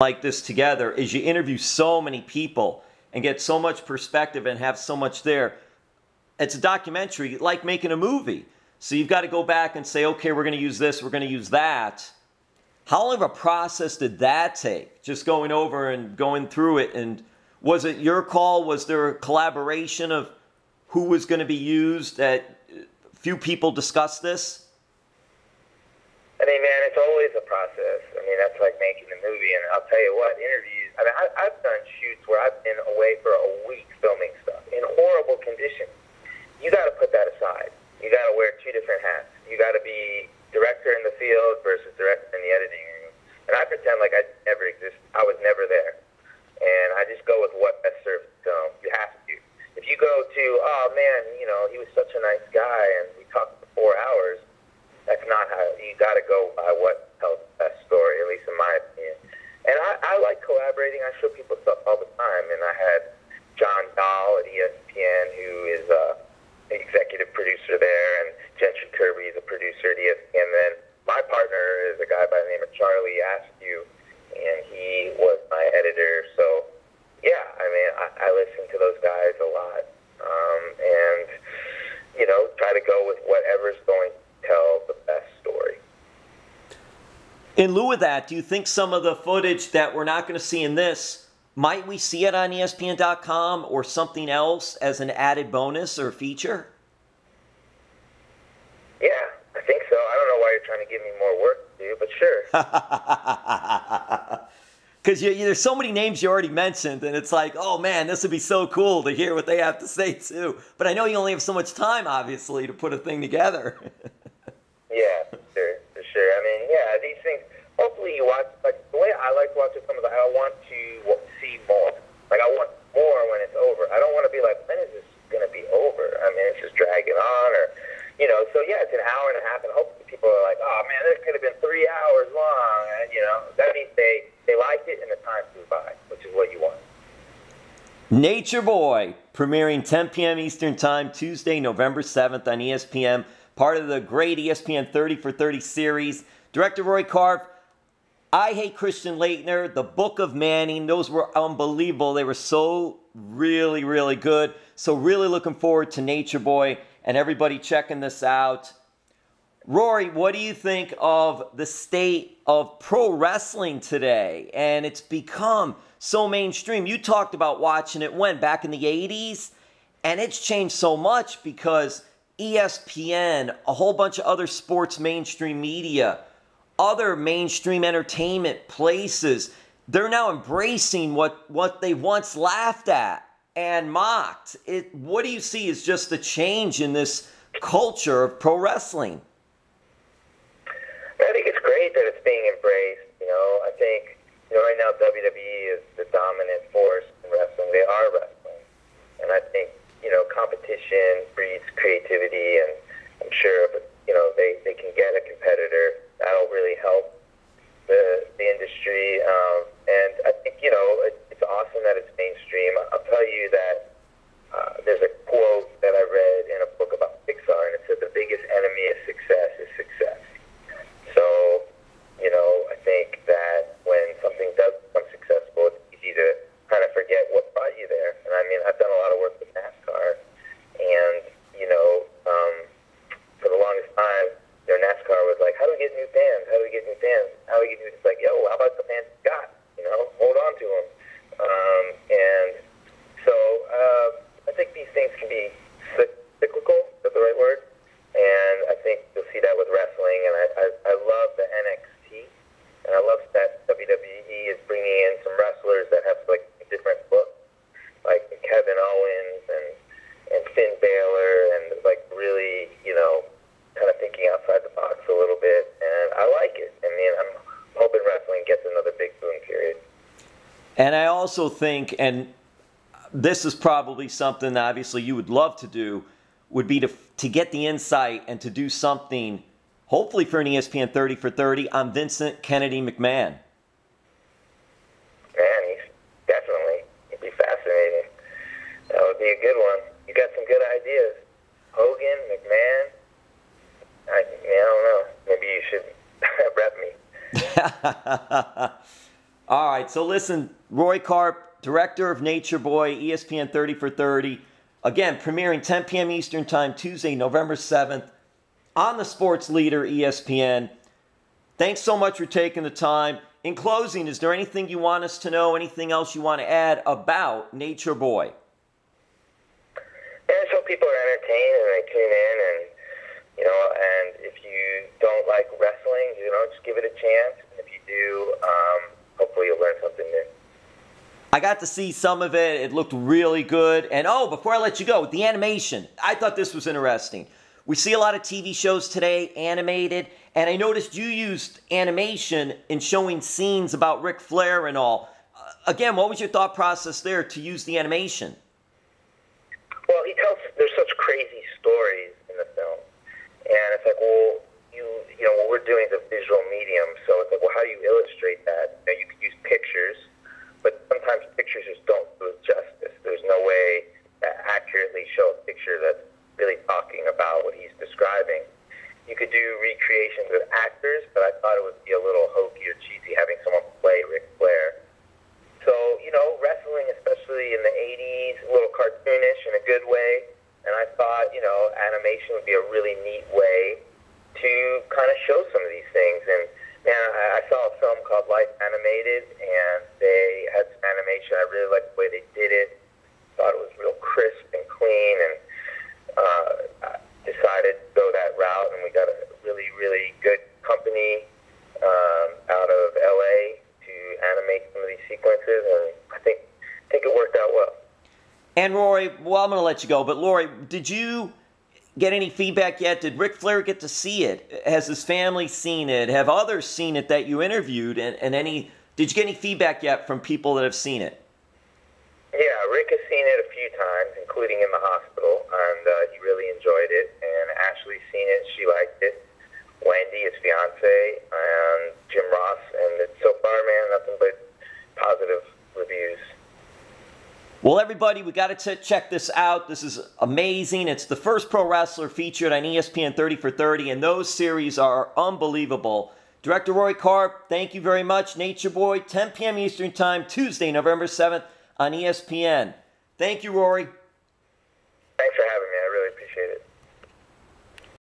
like this together is you interview so many people and get so much perspective and have so much there. It's a documentary, like making a movie. So you've got to go back and say, okay, we're going to use this, we're going to use that. How long of a process did that take? Just going over and going through it. And was it your call? Was there a collaboration of who was going to be used? That few people discussed this? I mean, man, it's always a process. I mean, that's like making a movie. And I'll tell you what, interviews, I mean, I've done shoots where I've been away for a week filming stuff in horrible conditions. You got to put that aside. You got to wear two different hats. You got to be director in the field versus director in the editing room. And I pretend like I never existed. I was never there. And I just go with what best serves the film. You have to. If you go to, oh, man, you know, he was such a nice guy, and we talked for 4 hours, that's not how, you got to go by what tells the best story, at least in my opinion. And I like collaborating. I show people stuff all the time. And I had John Dahl at ESPN, who is the executive producer there, and Gentry Kirby is a producer at ESPN. And then my partner is a guy by the name of Charlie Askew, and he was my editor. So, yeah, I mean, I listen to those guys a lot. And, you know, try to go with whatever's going to tell the best story. In lieu of that, do you think some of the footage that we're not going to see in this, might we see it on ESPN.com or something else as an added bonus or feature? Yeah, I think so. I don't know why you're trying to give me more work to do, but sure. Because there's so many names you already mentioned, and it's like, oh man, this would be so cool to hear what they have to say too. But I know you only have so much time, obviously, to put a thing together. Yeah, for sure. I mean, yeah, these things, hopefully you watch, like the way I like to watch it, some of the, I want to see more. Like I want more when it's over. I don't want to be like, when is this going to be over? I mean, it's just dragging on, or, you know, so yeah, it's an hour and a half, and hopefully people are like, oh man, this could have been 3 hours long, and, you know, that means they liked it and the time flew by, which is what you want. Nature Boy, premiering 10 p.m. Eastern Time, Tuesday, November 7th on ESPN, part of the great ESPN 30 for 30 series. Director Rory Karpf, I Hate Christian Laettner, The Book of Manning, those were unbelievable. They were so really, really good. So really looking forward to Nature Boy and everybody checking this out. Rory, what do you think of the state of pro wrestling today? And it's become so mainstream. You talked about watching it when? Back in the 80s? And it's changed so much because ESPN, a whole bunch of other sports mainstream media, other mainstream entertainment places, they're now embracing what they once laughed at and mocked. What do you see as just the change in this culture of pro wrestling? I think it's great that it's being embraced. You know, I think, you know, right now WWE is the dominant force in wrestling. They are wrestling. And I think, you know, competition breeds creativity, and I'm sure if, you know, they can get a competitor, that'll really help the industry. And I think, you know, it's awesome that it's mainstream. I'll tell you that there's a quote that I read in a book about Pixar, and it said the biggest enemy of success is success. So, you know, I think that when something does become successful, it's easy to kind of forget what brought you there. And I mean, I've done a lot of work with NASCAR, and, you know, for the longest time, you know, NASCAR was like, how do we get new fans? How do we get new fans? How do we get new? It's like, yo, how about the fans we got? You know, hold on to them. And so I think these things can be cyclical, is that the right word? And I think you'll see that with wrestling. And I love the NXT, and I love that WWE is bringing in some wrestlers that have like different looks, like Kevin Owens and Finn Balor, and like really, you know, kind of thinking outside the box a little bit. And I like it. I mean, I'm hoping wrestling gets another big boom period. And I also think, and this is probably something that obviously you would love to do, would be to get the insight and to do something, hopefully for an ESPN 30 for 30, on Vincent Kennedy McMahon. Man, it'd be fascinating. That would be a good one. You got some good ideas. Hogan, McMahon, I don't know. Maybe you should rep me. All right. right, so listen, Rory Karpf, director of Nature Boy, ESPN 30 for 30. Again, premiering 10 p.m. Eastern Time, Tuesday, November 7th, on the Sports Leader, ESPN. Thanks so much for taking the time. In closing, is there anything you want us to know, anything else you want to add about Nature Boy? Yeah, I just hope people are entertained and they tune in, and and if you don't like wrestling, just give it a chance. And if you do, hopefully you'll learn something new. I got to see some of it. It looked really good. And before I let you go, the animation. I thought this was interesting. We see a lot of TV shows today animated, and I noticed you used animation in showing scenes about Ric Flair and all. Again, what was your thought process there to use the animation? Well, there's such crazy stories in the film. And it's like, well, what we're doing is a visual medium, so it's like, well, how do you illustrate that? You could use pictures, but sometimes pictures just don't do it justice. There's no way to accurately show a picture that's really talking about what he's describing. You could do recreations with actors, but I thought it would be a little hokey or cheesy having someone play Ric Flair. So, wrestling, especially in the 80s, a little cartoonish in a good way. And I thought, animation would be a really neat way to kind of show some of these things. And, man, I saw a film called Life Animated, and they had some animation. I really liked the way they did it. Thought it was real crisp and clean, and I decided to go that route. And we got a really, really good company out of L.A. to animate some of these sequences, and I think it worked out well. And Rory, well, I'm going to let you go, but Rory, did you get any feedback yet? Did Ric Flair get to see it? Has his family seen it? Have others seen it that you interviewed? And did you get any feedback yet from people that have seen it? Yeah, Rick has seen it a few times, including in the hospital, and he really enjoyed it. And Ashley's seen it; she liked it. Wendy, his fiance, and Jim Ross, and so far, man, nothing but positive reviews. Well, everybody, we got to check this out. This is amazing. It's the first pro wrestler featured on ESPN 30 for 30, and those series are unbelievable. Director Rory Karpf, thank you very much. Nature Boy, 10 p.m. Eastern Time, Tuesday, November 7th on ESPN. Thank you, Rory.